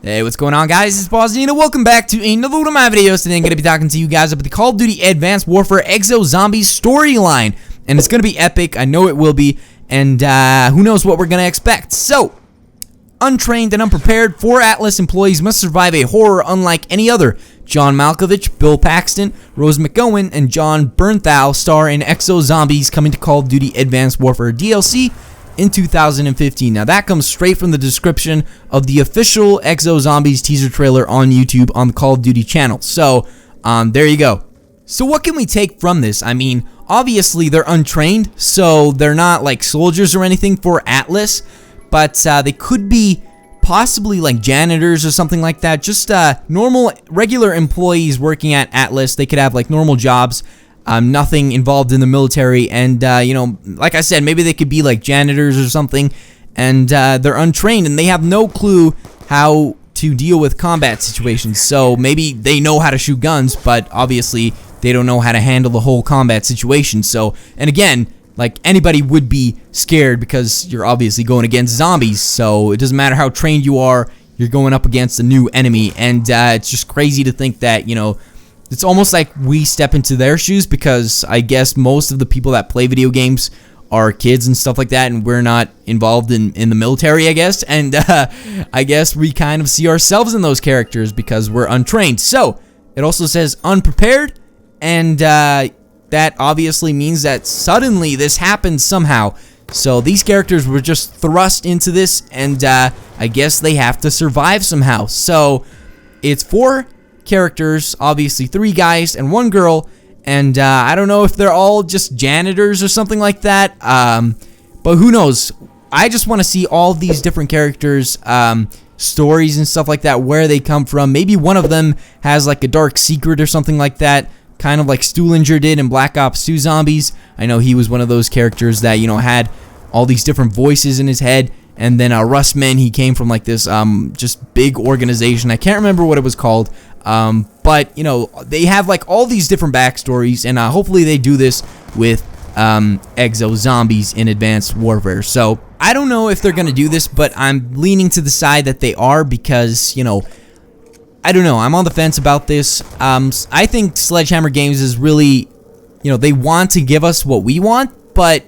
Hey, what's going on, guys? It's Bosnina. Welcome back to another one of my videos. Today I'm going to be talking to you guys about the Call of Duty Advanced Warfare Exo Zombies Storyline. And it's going to be epic. I know it will be. And who knows what we're going to expect. So, untrained and unprepared, 4 Atlas employees must survive a horror unlike any other. John Malkovich, Bill Paxton, Rose McGowan, and John Bernthal star in Exo Zombies coming to Call of Duty Advanced Warfare DLC in 2015. Now that comes straight from the description of the official Exo Zombies teaser trailer on YouTube on the Call of Duty channel. So, there you go. So what can we take from this? I mean, obviously they're untrained, so they're not like soldiers or anything for Atlas, but they could be possibly like janitors or something like that. Just normal, regular employees working at Atlas. They could have like normal jobs. Nothing involved in the military, and you know, like I said, maybe they could be like janitors or something, and they're untrained and they have no clue how to deal with combat situations. So maybe they know how to shoot guns, but obviously they don't know how to handle the whole combat situation. So, and again, like anybody would be scared because you're obviously going against zombies, so it doesn't matter how trained you are, you're going up against a new enemy, and it's just crazy to think that, you know, it's almost like we step into their shoes, because I guess most of the people that play video games are kids and stuff like that, and we're not involved in the military, I guess, and I guess we kind of see ourselves in those characters because we're untrained. So, it also says unprepared, and that obviously means that suddenly this happened somehow. So, these characters were just thrust into this, and I guess they have to survive somehow. So, it's 4 characters, obviously 3 guys and 1 girl, and I don't know if they're all just janitors or something like that, but who knows. I just want to see all these different characters, stories and stuff like that, where they come from. Maybe one of them has like a dark secret or something like that, kind of like Stuhlinger did in Black Ops 2 Zombies. I know he was one of those characters that, you know, had all these different voices in his head. And then Russman, he came from like this just big organization. I can't remember what it was called. But, you know, they have like all these different backstories, and hopefully they do this with Exo Zombies in Advanced Warfare. So, I don't know if they're going to do this, but I'm leaning to the side that they are, because, you know, I don't know. I'm on the fence about this. I think Sledgehammer Games is really, you know, they want to give us what we want, but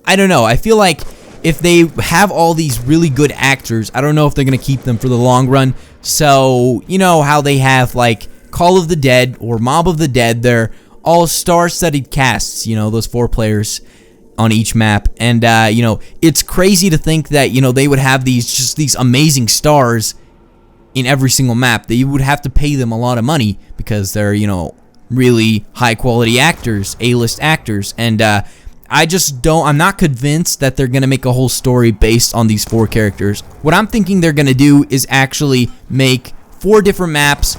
I don't know. I feel like if they have all these really good actors, I don't know if they're going to keep them for the long run. So, you know how they have, like, Call of the Dead or Mob of the Dead. They're all star-studded casts, you know, those 4 players on each map. And, you know, it's crazy to think that, you know, they would have these amazing stars in every single map. That you would have to pay them a lot of money because they're, you know, really high-quality actors, A-list actors. And, I'm not convinced that they're going to make a whole story based on these 4 characters. What I'm thinking they're going to do is actually make 4 different maps,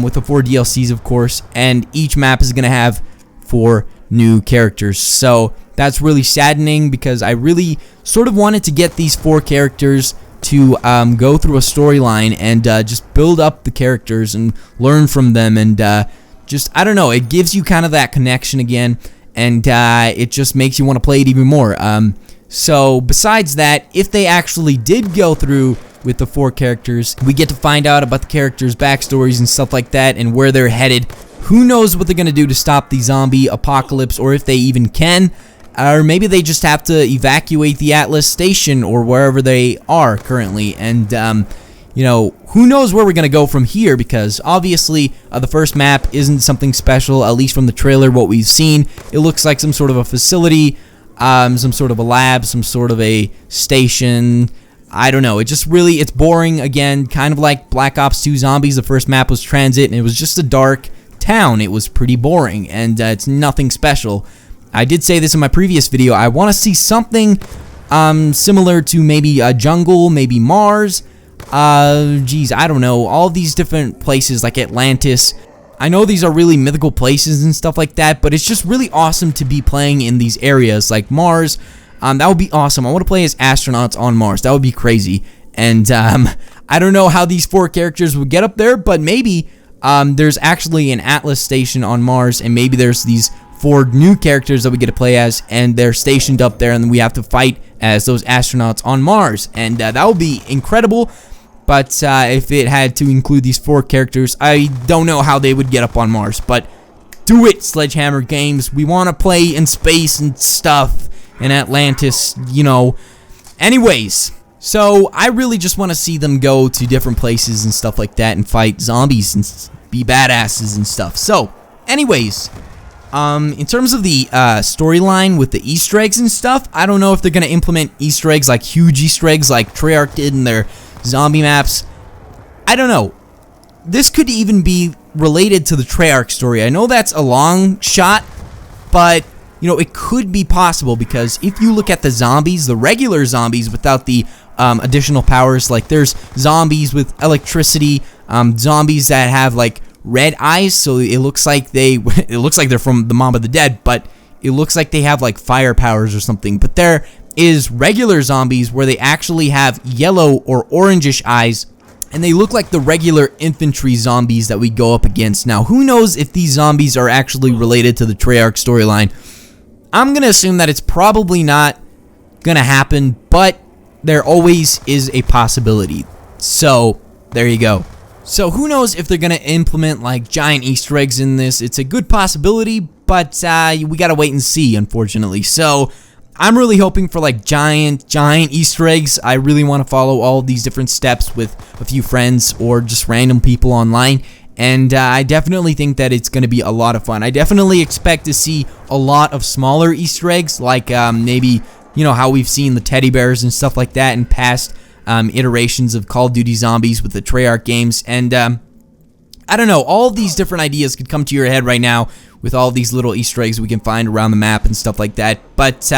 with the 4 DLCs, of course, and each map is going to have 4 new characters. So that's really saddening, because I really sort of wanted to get these 4 characters to go through a storyline and just build up the characters and learn from them, and just, I don't know, it gives you kind of that connection again. And it just makes you want to play it even more. So besides that, if they actually did go through with the 4 characters, we get to find out about the characters' backstories and stuff like that, and where they're headed. Who knows what they're going to do to stop the zombie apocalypse, or if they even can. Or maybe they just have to evacuate the Atlas station or wherever they are currently. And you know, who knows where we're going to go from here, because obviously the first map isn't something special, at least from the trailer, what we've seen. It looks like some sort of a facility, some sort of a lab, some sort of a station. I don't know. It just really, it's boring again, kind of like Black Ops 2 Zombies. The first map was Transit, and it was just a dark town. It was pretty boring, and it's nothing special. I did say this in my previous video. I want to see something similar to maybe a jungle, maybe Mars. Geez, I don't know, all these different places like Atlantis. I know these are really mythical places and stuff like that, but it's just really awesome to be playing in these areas like Mars. That would be awesome. I want to play as astronauts on Mars. That would be crazy. And I don't know how these 4 characters would get up there, but maybe there's actually an Atlas station on Mars, and maybe there's these 4 new characters that we get to play as, and they're stationed up there, and we have to fight as those astronauts on Mars. And that would be incredible. But if it had to include these 4 characters, I don't know how they would get up on Mars. But do it, Sledgehammer Games. We want to play in space and stuff, in Atlantis, you know. Anyways, so I really just want to see them go to different places and stuff like that and fight zombies and be badasses and stuff. So, anyways, in terms of the storyline with the Easter eggs and stuff, I don't know if they're going to implement Easter eggs, like huge Easter eggs like Treyarch did in their zombie maps. I don't know. This could even be related to the Treyarch story. I know that's a long shot, but you know, it could be possible, because if you look at the zombies, the regular zombies without the additional powers, like there's zombies with electricity, zombies that have like red eyes, so it looks like they're from the Mob of the Dead, but it looks like they have like fire powers or something. But there is regular zombies where they actually have yellow or orangish eyes, and they look like the regular infantry zombies that we go up against. Now, who knows if these zombies are actually related to the Treyarch storyline? I'm going to assume that it's probably not going to happen, but there always is a possibility. So, there you go. So, who knows if they're going to implement like giant Easter eggs in this? It's a good possibility, but we got to wait and see, unfortunately. So, I'm really hoping for like giant Easter eggs. I really want to follow all of these different steps with a few friends or just random people online. And I definitely think that it's going to be a lot of fun. I definitely expect to see a lot of smaller Easter eggs, like maybe, you know, how we've seen the teddy bears and stuff like that in past iterations of Call of Duty Zombies with the Treyarch games. And I don't know, all of these different ideas could come to your head right now with all these little Easter eggs we can find around the map and stuff like that. But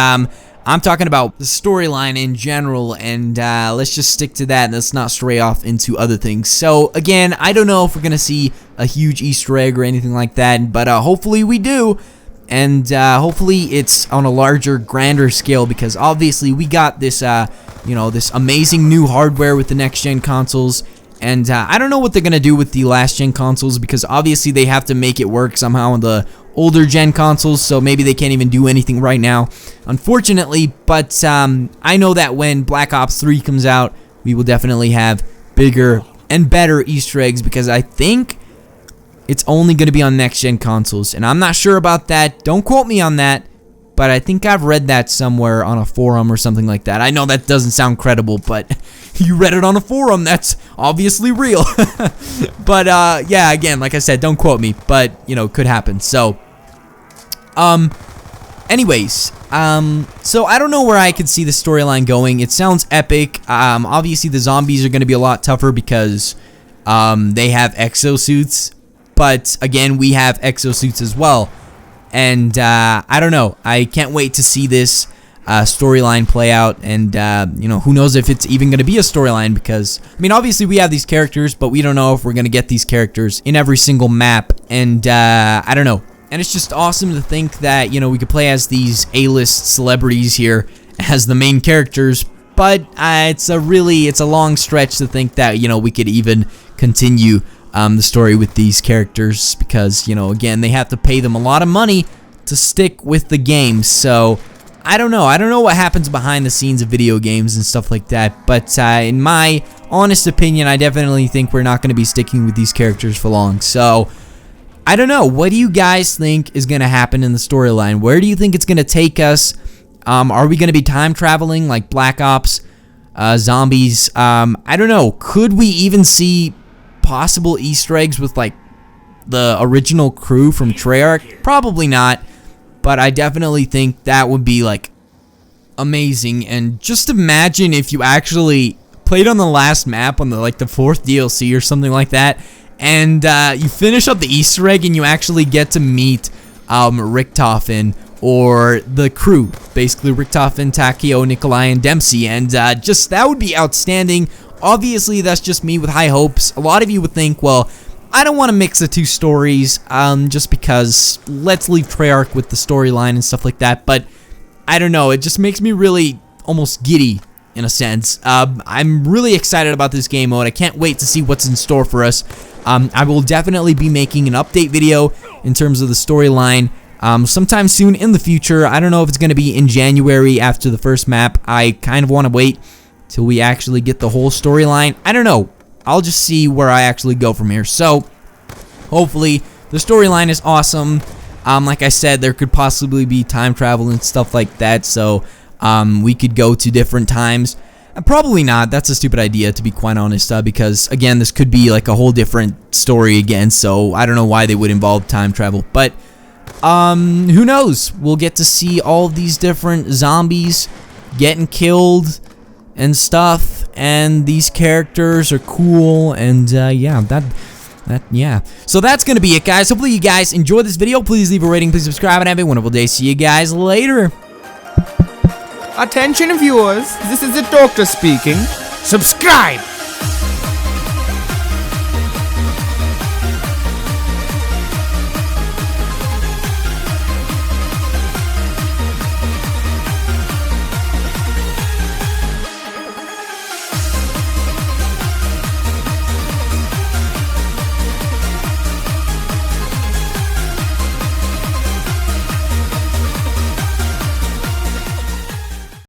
I'm talking about the storyline in general, and let's just stick to that and let's not stray off into other things. So again, I don't know if we're going to see a huge Easter egg or anything like that, but hopefully we do. And hopefully it's on a larger, grander scale, because obviously we got this, you know, this amazing new hardware with the next-gen consoles. And I don't know what they're going to do with the last-gen consoles, because obviously they have to make it work somehow on the older-gen consoles, so maybe they can't even do anything right now, unfortunately. But I know that when Black Ops 3 comes out, we will definitely have bigger and better Easter eggs, because I think it's only going to be on next-gen consoles. And I'm not sure about that. Don't quote me on that. But I think I've read that somewhere on a forum or something like that. I know that doesn't sound credible, but you read it on a forum. That's obviously real. But, yeah, again, like I said, don't quote me. But, you know, could happen. So, anyways, so I don't know where I could see the storyline going. It sounds epic. Obviously, the zombies are going to be a lot tougher because they have exosuits. But, again, we have exosuits as well. And I don't know. I can't wait to see this storyline play out. And, you know, who knows if it's even going to be a storyline, because, I mean, obviously we have these characters, but we don't know if we're going to get these characters in every single map. And I don't know. And it's just awesome to think that, you know, we could play as these A-list celebrities here as the main characters. But it's a long stretch to think that, you know, we could even continue the story with these characters, because, you know, again, they have to pay them a lot of money to stick with the game. So I don't know what happens behind the scenes of video games and stuff like that, but in my honest opinion, I definitely think we're not going to be sticking with these characters for long. So I don't know. What do you guys think is going to happen in the storyline? Where do you think it's going to take us? Are we going to be time traveling like Black Ops, Zombies? I don't know. Could we even see possible Easter eggs with like the original crew from Treyarch? Probably not, but I definitely think that would be like amazing. And just imagine if you actually played on the last map on the like the 4th DLC or something like that, and you finish up the Easter egg and you actually get to meet Richtofen, or the crew, basically Richtofen, Takeo, Nikolai, and Dempsey, and just that would be outstanding. Obviously, that's just me with high hopes. A lot of you would think, well, I don't want to mix the two stories, just because let's leave Treyarch with the storyline and stuff like that. But I don't know, it just makes me really almost giddy in a sense. I'm really excited about this game mode. I can't wait to see what's in store for us. I will definitely be making an update video in terms of the storyline sometime soon in the future. I don't know if it's going to be in January after the first map. I kind of want to wait till we actually get the whole storyline. I don't know. I'll just see where I actually go from here. So, hopefully, the storyline is awesome. Like I said, there could possibly be time travel and stuff like that, so we could go to different times. Probably not. That's a stupid idea, to be quite honest, because, again, this could be like a whole different story again, so I don't know why they would involve time travel. But, who knows? We'll get to see all of these different zombies getting killed and stuff, and these characters are cool, and, yeah, yeah. So that's gonna be it, guys. Hopefully you guys enjoyed this video. Please leave a rating, please subscribe, and have a wonderful day. See you guys later. Attention viewers, this is the doctor speaking. Subscribe!